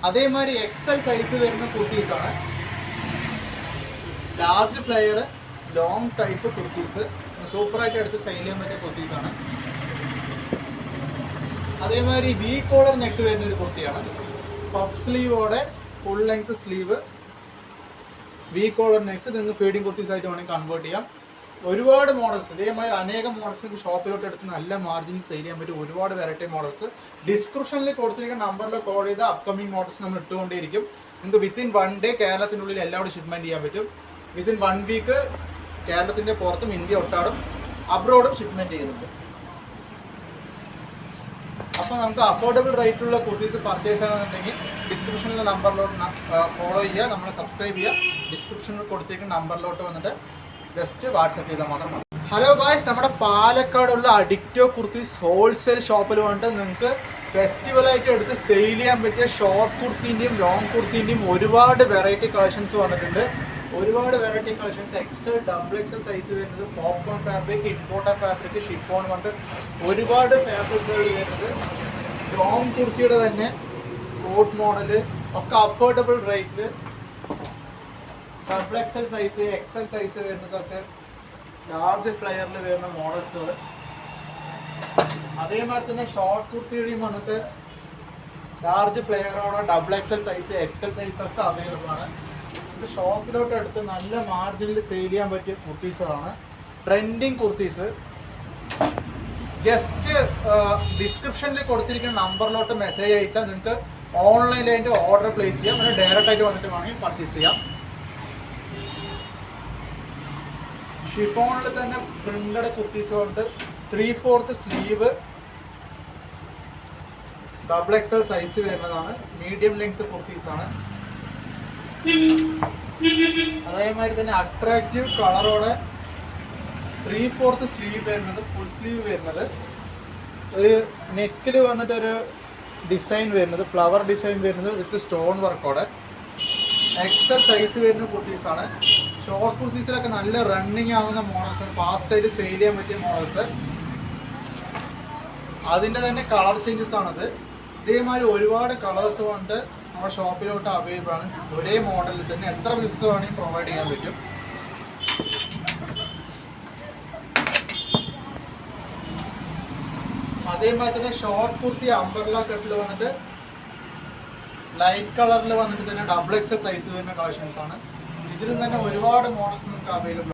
അതേമാതിരി XL size വരുന്ന കുർത്തീസാണ്. Large flare long type kurtis സൂപ്പറായിട്ട് എടുത്ത് സെയിൽ ചെയ്യാൻ പറ്റിയ കുർത്തീസാണ്. അതേമാതിരി വി കോളർ നെക്ക് വരുന്ന ഒരു കുർത്തിയാണ്. പഫ് സ്ലീവോടെ full length sleeve, V collar neck. നിന്ന് ഫീഡിങ് കുർത്തീസ് ആയിട്ട് വേണമെങ്കിൽ കൺവേർട്ട് ചെയ്യാം. ഒരുപാട് മോഡൽസ്, ഇതേമാതിരി അനേകം മോഡൽസ് ഷോപ്പിലോട്ട് എടുത്ത് നല്ല മാർജിനിൽ സെയിൽ ചെയ്യാൻ പറ്റും. ഒരുപാട് വെറൈറ്റി മോഡൽസ് ഡിസ്ക്രിപ്ഷനിൽ കൊടുത്തിരിക്കുന്ന നമ്പറിൽ കോൾ ചെയ്ത് അപ്കമിങ് മോഡൽസ് നമ്മൾ ഇട്ടുകൊണ്ടേയിരിക്കും. നിങ്ങൾക്ക് വിത്തിൻ 1 ഡേ കേരളത്തിനുള്ളിൽ എല്ലാവരും ഷിപ്മെൻറ്റ് ചെയ്യാൻ പറ്റും. വിത്തിൻ 1 വീക്ക് കേരളത്തിൻ്റെ പുറത്തും ഇന്ത്യ ഒട്ടാടും അബ്രോഡും ഷിപ്മെൻറ്റ് ചെയ്യുന്നുണ്ട്. അപ്പോൾ നമുക്ക് അഫോർഡബിൾ റേറ്റിലുള്ള കുർത്തീസ് പർച്ചേസ് ചെയ്യണമെന്നുണ്ടെങ്കിൽ ഡിസ്ക്രിപ്ഷനിലെ നമ്പറിലോട്ട് ഫോളോ ചെയ്യുക, നമ്മൾ സബ്സ്ക്രൈബ് ചെയ്യുക. ഡിസ്ക്രിപ്ഷനിൽ കൊടുത്തിരിക്കുന്ന നമ്പറിലോട്ട് വന്നിട്ട് ജസ്റ്റ് വാട്സപ്പ് ചെയ്താൽ മാത്രം മതി. ഹലോ ഗായ്സ്, നമ്മുടെ പാലക്കാടുള്ള അഡിക്റ്റോ കുർത്തീസ് ഹോൾസെയിൽ ഷോപ്പിൽ വന്നിട്ട് നിങ്ങൾക്ക് ഫെസ്റ്റിവലായിട്ട് എടുത്ത് സെയിൽ ചെയ്യാൻ പറ്റിയ ഷോർട്ട് കുർത്തീൻ്റെയും ലോങ് കുർത്തീൻ്റെയും ഒരുപാട് വെറൈറ്റി കളക്ഷൻസ് വന്നിട്ടുണ്ട്. ഒരുപാട് variety collections, XL double XL size വരുന്നത്, popcorn fabric, imported fabric, chiffon കൊണ്ട് ഒരുപാട് ഫാബ്രിക്കുകൾ വരുന്നത്. ലോങ് കുർത്തിയുടെ തന്നെ കോട്ട് മോഡല് ഒക്കെ അഫോർഡബിൾ റേറ്റിൽ double XL size, XL size വരുന്നതൊക്കെ ലാർജ് ഫ്ലെയറിൽ വരുന്ന മോഡൽസുകൾ. അതേമാതിരി തന്നെ ഷോർട്ട് കുർത്തിയുടെയും വന്നിട്ട് ലാർജ് ഫ്ലെയറോടെ double XL size, XL size ഒക്കെ അവൈലബിൾ ആണ്. ഇത് ഷോപ്പിലോട്ട് എടുത്ത് നല്ല മാർജിനിൽ സെയിൽ ചെയ്യാൻ പറ്റിയ കുർത്തീസുകളാണ്. ട്രെൻഡിങ് കുർത്തീസ്. ജസ്റ്റ് ഡിസ്ക്രിപ്ഷനിൽ കൊടുത്തിരിക്കുന്ന നമ്പറിലോട്ട് മെസ്സേജ് അയച്ചാൽ നിങ്ങൾക്ക് ഓൺലൈനായിട്ട് ഓർഡർ പ്ലേസ് ചെയ്യാം. അങ്ങനെ ഡയറക്റ്റ് ആയിട്ട് വന്നിട്ട് വേണമെങ്കിൽ പർച്ചേസ് ചെയ്യാം. ഷിഫോണിൽ തന്നെ പ്രിന്റഡ് കുർത്തീസ് കൊണ്ട് 3/4 സ്ലീവ്, ഡബിൾ എക്സൽ സൈസ് വരുന്നതാണ്. മീഡിയം ലെങ്ത് കുർത്തീസാണ്. അതേമാതിരി തന്നെ അട്രാക്റ്റീവ് കളറോടെ 3/4 സ്ലീവ് വരുന്നത്, ഫുൾ സ്ലീവ് വരുന്നത്. ഒരു നെക്കിൽ വന്നിട്ട് ഒരു ഡിസൈൻ വരുന്നത്, ഫ്ലവർ ഡിസൈൻ വരുന്നത് വിത്ത് സ്റ്റോൺ വർക്കോടെ. എക്സൽ സൈസ് വരുന്ന കുർത്തീസാണ്. ഷോർട്ട് കുർത്തീസിലൊക്കെ നല്ല റണ്ണിങ് ആവുന്ന മോഡൽസ്, ഫാസ്റ്റായിട്ട് സെയിൽ ചെയ്യാൻ പറ്റിയ മോഡൽസ്. അതിൻ്റെ തന്നെ കളർ ചേഞ്ചസ് ആണത്. ഇതേമാതിരി ഒരുപാട് കളേഴ്സ് കൊണ്ട് നമ്മുടെ ഷോപ്പിലോട്ട് അവൈലബിൾ ആണ്. ഒരേ മോഡലിൽ തന്നെ എത്ര പീസസ് വേണമെങ്കിൽ പ്രൊവൈഡ് ചെയ്യാൻ പറ്റും. അതേമാതിരി തന്നെ ഷോർട്ട് കുർത്തി അംബ്രല്ല കട്ടിൽ വന്നിട്ട് ലൈറ്റ് കളറിൽ വന്നിട്ട് തന്നെ ഡബിൾ എക്സൽ സൈസ് വരുന്ന കളക്ഷൻസ് ആണ്. ഇതിലും തന്നെ ഒരുപാട് മോഡൽസ് നമുക്ക് അവൈലബിൾ